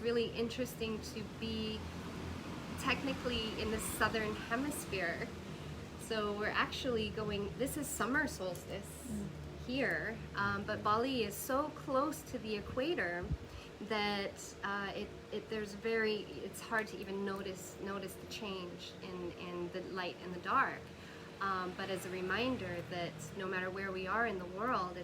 really interesting to be technically in the southern hemisphere. So we're actually going, this is summer solstice here, but Bali is so close to the equator that it's hard to even notice the change in the light and the dark. But as a reminder that no matter where we are in the world,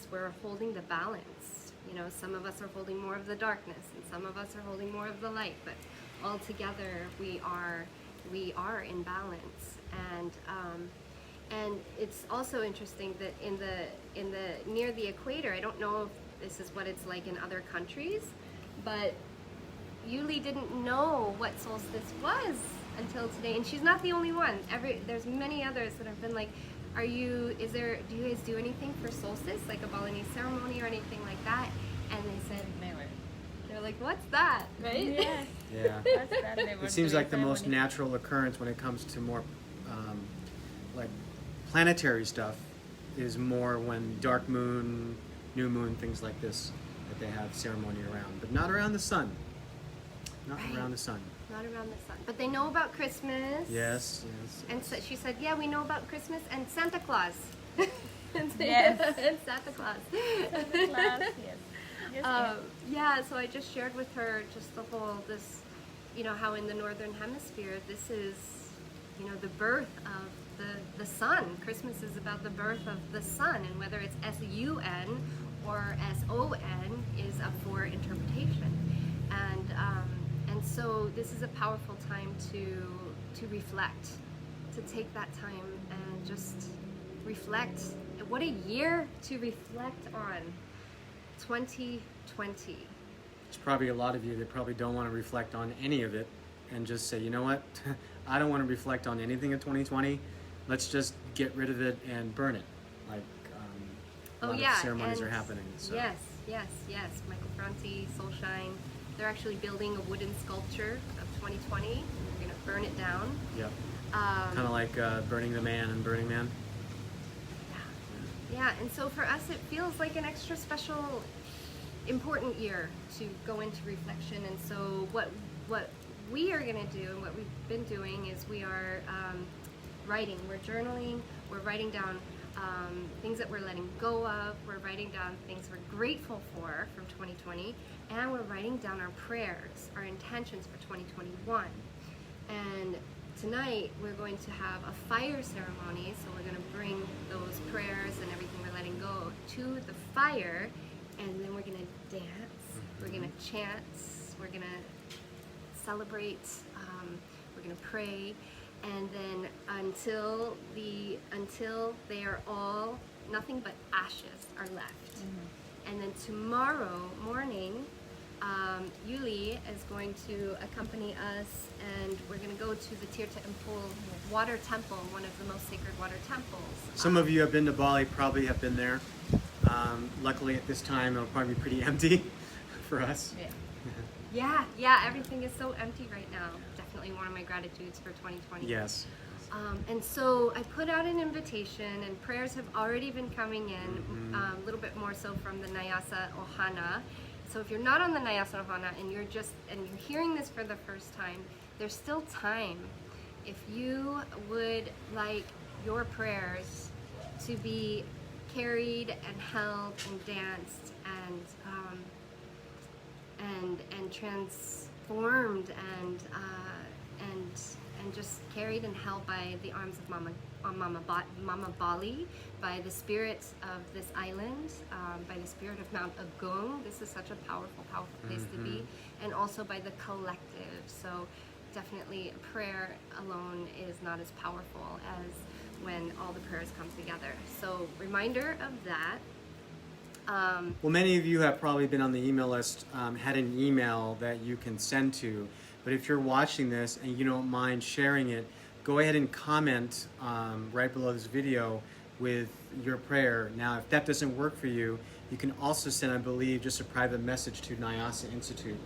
we're holding the balance. You know, some of us are holding more of the darkness, and some of us are holding more of the light. But all together, we are in balance. And it's also interesting that in the near the equator, I don't know if this is what it's like in other countries, but Yuli didn't know what solstice was until today, and she's not the only one. There's many others that have been like, do you guys do anything for solstice, like a Balinese ceremony or anything like that? And they said, never. They're like, what's that, right? Yes. Yeah. What's that? It seems like the most natural occurrence when it comes to more like planetary stuff is more when dark moon, new moon, things like this that they have ceremony around, but not around the sun. Not around the sun. Not around the sun. But they know about Christmas. Yes. And so she said, yeah, we know about Christmas and Santa Claus. Yes. And Santa Claus. Santa Claus, yes. Yeah, so I just shared with her just this, you know, how in the Northern Hemisphere, this is, you know, the birth of the sun. Christmas is about the birth of the sun, and whether it's S-U-N or S-O-N is up for interpretation. And so this is a powerful time to reflect, to take that time and just reflect. What a year to reflect on, 2020. There's probably a lot of you that probably don't want to reflect on any of it and just say, you know what, I don't want to reflect on anything in 2020. Let's just get rid of it and burn it. Like a lot of ceremonies are happening. So. Yes. Michael Franti, Soulshine. They're actually building a wooden sculpture of 2020. They're going to burn it down. Yep. Kind of like Burning the Man and Burning Man. Yeah, and so for us it feels like an extra special, important year to go into reflection. And so what we are going to do, and what we've been doing, is we are writing. We're journaling. We're writing down things that we're letting go of. We're writing down things we're grateful for from 2020, and we're writing down our prayers, our intentions for 2021. And tonight we're going to have a fire ceremony, so we're going to bring those prayers and everything we're letting go to the fire, and then we're going to dance, we're going to chant, we're going to celebrate, we're going to pray, and then until they are all, nothing but ashes are left. And then tomorrow morning, Yuli is going to accompany us, and we're going to go to the Tirta Empul water temple, one of the most sacred water temples. Some of you have been to Bali, probably have been there. Luckily at this time it'll probably be pretty empty for us. Yeah, everything is so empty right now. Definitely one of my gratitudes for 2020. Yes. And so I put out an invitation, and prayers have already been coming in, a little bit more so from the NaiAsa Ohana. So if you're not on the NaiAsa Ohana and you're hearing this for the first time, there's still time. If you would like your prayers to be carried and held and danced and transformed and just carried and held by the arms of Mama Bali, by the spirit of this island, by the spirit of Mount Agung. This is such a powerful place to be, and also by the collective. So definitely prayer alone is not as powerful as when all the prayers come together. So reminder of that. Well, many of you have probably been on the email list, had an email that you can send to, but if you're watching this and you don't mind sharing it, go ahead and comment right below this video with your prayer. Now, if that doesn't work for you, you can also send, I believe, just a private message to NaiAsa Institute,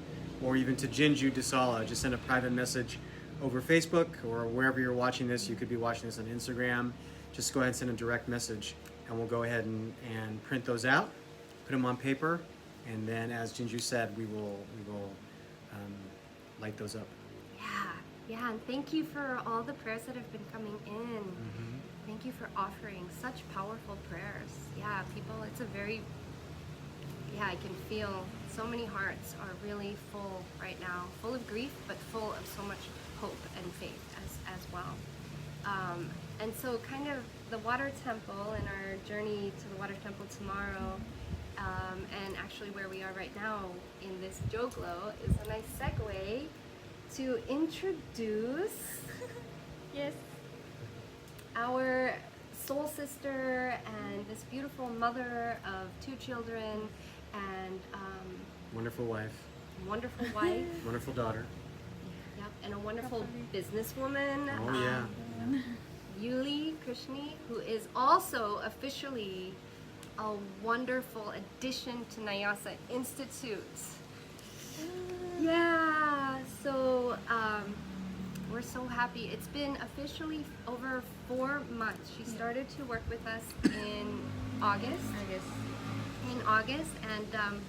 or even to Jinju Desala. Just send a private message over Facebook or wherever you're watching this. You could be watching this on Instagram. Just go ahead and send a direct message, and we'll go ahead and print those out, put them on paper, and then, as Jinju said, we will light those up. Yeah, and thank you for all the prayers that have been coming in. Thank you for offering such powerful prayers. Yeah, people, it's a very, I can feel so many hearts are really full right now, full of grief, but full of so much hope and faith as well. And so kind of the water temple and our journey to the water temple tomorrow, and actually where we are right now in this Joglo is a nice segue to introduce Yes. our soul sister and this beautiful mother of 2 children and Wonderful wife, wonderful wife. wonderful daughter. Yep, and a wonderful businesswoman. Oh yeah. Yuli Krishni, who is also officially a wonderful addition to NaiAsa Institute. Yeah, so we're so happy. It's been officially over 4 months. She started to work with us in August. And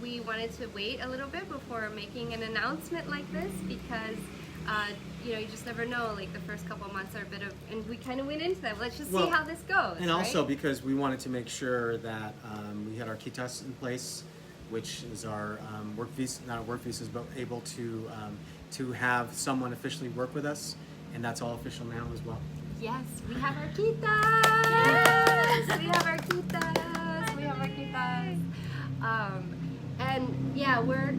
we wanted to wait a little bit before making an announcement like this because you just never know. Like the first couple of months are a bit of, and we kind of went into that. Let's just see how this goes. And also because we wanted to make sure that we had our kitas in place, which is our work visa, not work visas, but able to have someone officially work with us, and that's all official now as well. Yes, we have our kitas. Yes, we have our kitas. We have our kitas. And yeah, we're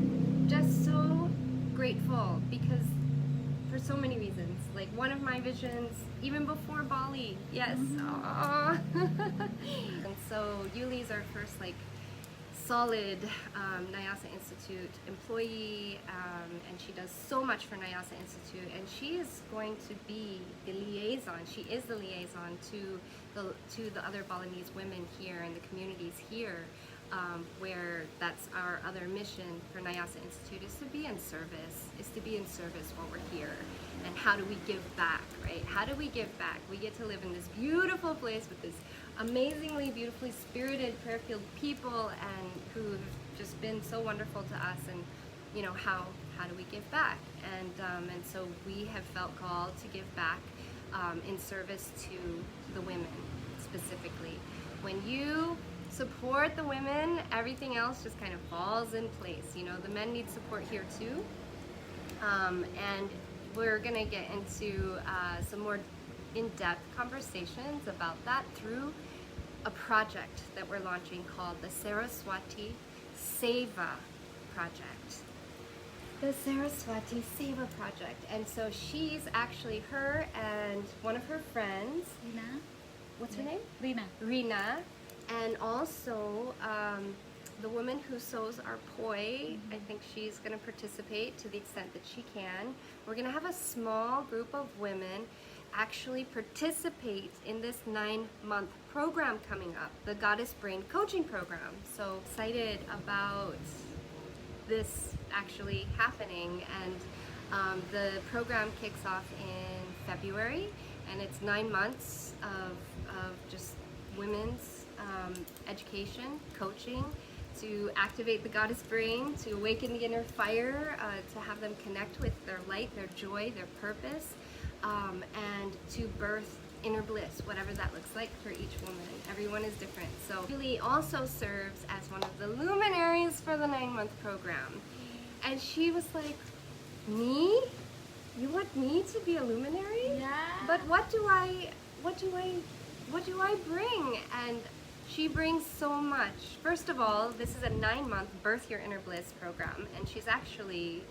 just so grateful because for so many reasons. Like one of my visions, even before Bali, yes. Aww. And so Yuli is our first solid NaiAsa Institute employee, and she does so much for NaiAsa Institute, and she is going to be the liaison. She is the liaison to the other Balinese women here and the communities here, where that's our other mission for NaiAsa Institute is to be in service while we're here. And how do we give back, right? How do we give back? We get to live in this beautiful place with this amazingly, beautifully spirited, prayer-filled people, and who have just been so wonderful to us. And how do we give back? And so we have felt called to give back in service to the women specifically. When you support the women, everything else just kind of falls in place. The men need support here too, and we're gonna get into some more in-depth conversations about that through a project that we're launching called the Saraswati Seva Project. The Saraswati Seva Project. And so she's actually, her and one of her friends, Rina. what's her name? Rina. And also the woman who sews our poi, I think she's going to participate to the extent that she can. We're going to have a small group of women actually participate in this 9-month program coming up, the Goddess Brain Coaching Program. So excited about this actually happening, and the program kicks off in February, and it's 9 months of just women's education, coaching, to activate the goddess brain, to awaken the inner fire, to have them connect with their light, their joy, their purpose, and to birth inner bliss, whatever that looks like for each woman. Everyone is different. So Julie also serves as one of the luminaries for the 9-month program. And she was like, me? You want me to be a luminary? Yeah. But what do I bring? And she brings so much. First of all, this is a 9-month Birth Your Inner Bliss program, and she's actually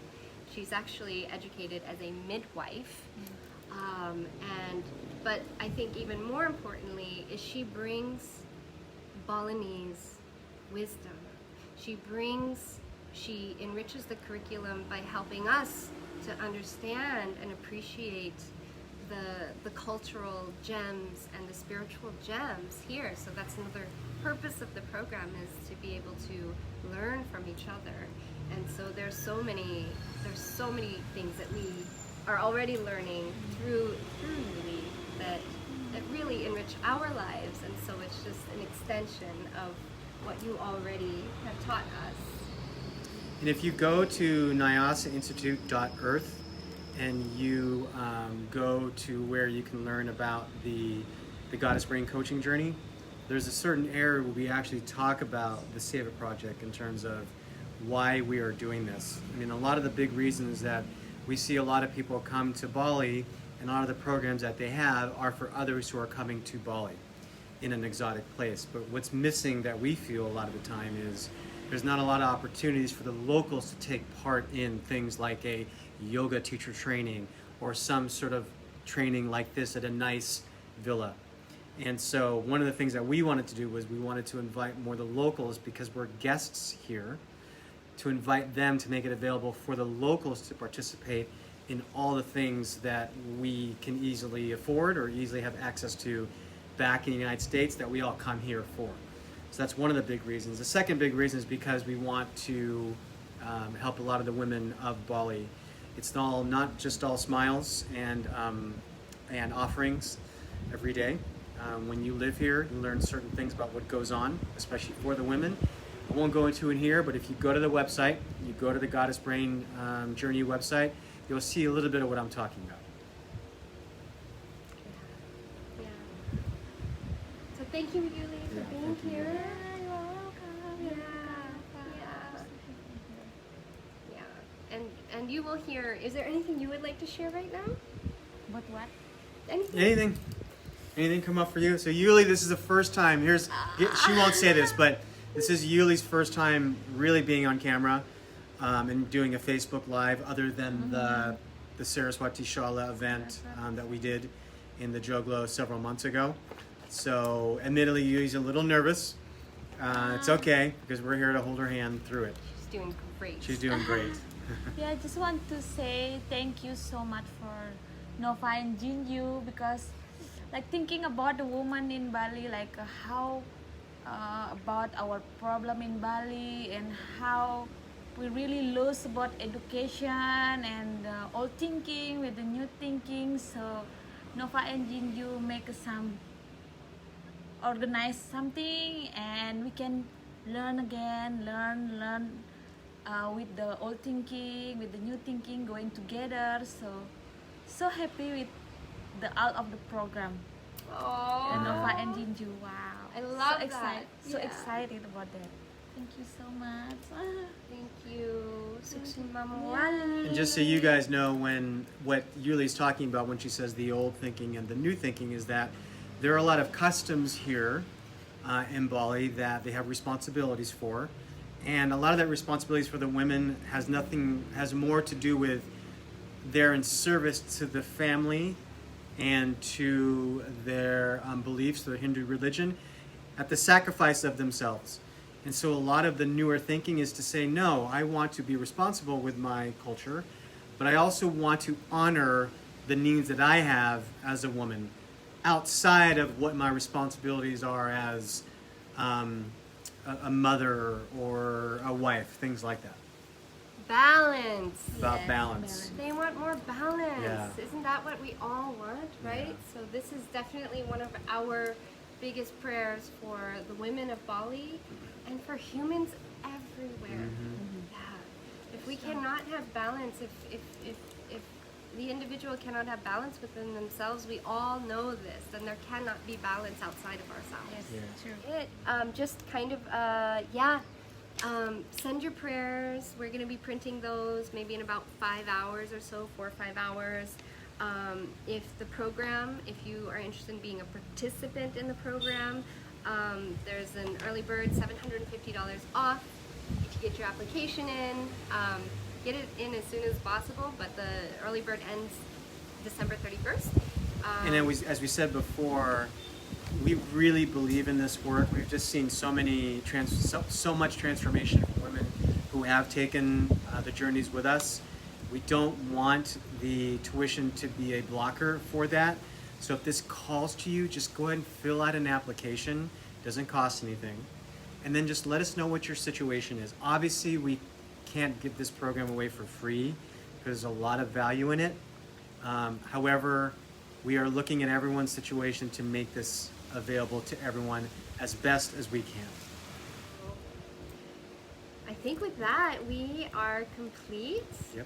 educated as a midwife. But I think even more importantly is she brings Balinese wisdom. She enriches the curriculum by helping us to understand and appreciate the cultural gems and the spiritual gems here. So that's another purpose of the program, is to be able to learn from each other. And so there's so many things that we are already learning through Yuli that really enrich our lives. And so it's just an extension of what you already have taught us. And if you go to NaiAsaInstitute.earth and you go to where you can learn about the Goddess Brain coaching journey, there's a certain area where we actually talk about the Save It Project in terms of why we are doing this. I mean, a lot of the big reasons that we see a lot of people come to Bali, and a lot of the programs that they have are for others who are coming to Bali in an exotic place. But what's missing that we feel a lot of the time is there's not a lot of opportunities for the locals to take part in things like a yoga teacher training or some sort of training like this at a nice villa. And so one of the things that we wanted to do was we wanted to invite more of the locals, because we're guests here, to invite them to make it available for the locals to participate in all the things that we can easily afford or easily have access to back in the United States that we all come here for. So that's one of the big reasons. The second big reason is because we want to help a lot of the women of Bali. It's all not just all smiles and offerings every day. When you live here, you learn certain things about what goes on, especially for the women. I won't go into it here, but if you go to the website, you go to the Goddess Brain Journey website, you'll see a little bit of what I'm talking about. Yeah. So thank you, Yuli, for being here. You're welcome. Yeah. And you will hear. Is there anything you would like to share right now? But what? Anything? Anything come up for you? So Yuli, this is the first time. She won't say this, but this is Yuli's first time really being on camera and doing a Facebook Live, other than the Saraswati Shala event that we did in the Joglo several months ago. So admittedly, Yuli's a little nervous. It's okay, because we're here to hold her hand through it. She's doing great. She's doing great. Yeah, I just want to say thank you so much for Nova and Jinju, because like thinking about the woman in Bali, like how about our problem in Bali and how we really lose about education and old thinking with the new thinking. So Nova and Jinju make some organize something, and we can learn again, learn with the old thinking, with the new thinking going together. So happy with the all of the program. Oh, Nova and Jinju, wow! I love so that. So Yeah. excited about that. Thank you so much. Thank you. Suksin Mama Yeah. Wali. And just so you guys know, what Yuli's talking about when she says the old thinking and the new thinking is that there are a lot of customs here in Bali that they have responsibilities for, and a lot of that responsibilities for the women has more to do with their in service to the family and to their beliefs, to the Hindu religion, at the sacrifice of themselves. And so a lot of the newer thinking is to say, no, I want to be responsible with my culture, but I also want to honor the needs that I have as a woman outside of what my responsibilities are as a mother or a wife, things like that. Balance. About Yes, balance. They want more balance. Yeah. Isn't that what we all want, right? Yeah. So this is definitely one of our biggest prayers for the women of Bali and for humans everywhere. Yeah. If we cannot have balance, if the individual cannot have balance within themselves, we all know this, then there cannot be balance outside of ourselves. Yes, Yeah. true. Just kind of, send your prayers. We're going to be printing those maybe in about 5 hours or so, 4 or 5 hours. If you are interested in being a participant in the program, there's an early bird, $750 off. If you get your application in, get it in as soon as possible, but the early bird ends December 31st. And then as we said before, we really believe in this work. We've just seen so much transformation for women who have taken the journeys with us. We don't want the tuition to be a blocker for that. So if this calls to you, just go ahead and fill out an application. It doesn't cost anything. And then just let us know what your situation is. Obviously, we can't give this program away for free because there's a lot of value in it. However, we are looking at everyone's situation to make this available to everyone as best as we can. I think with that we are complete. Yep.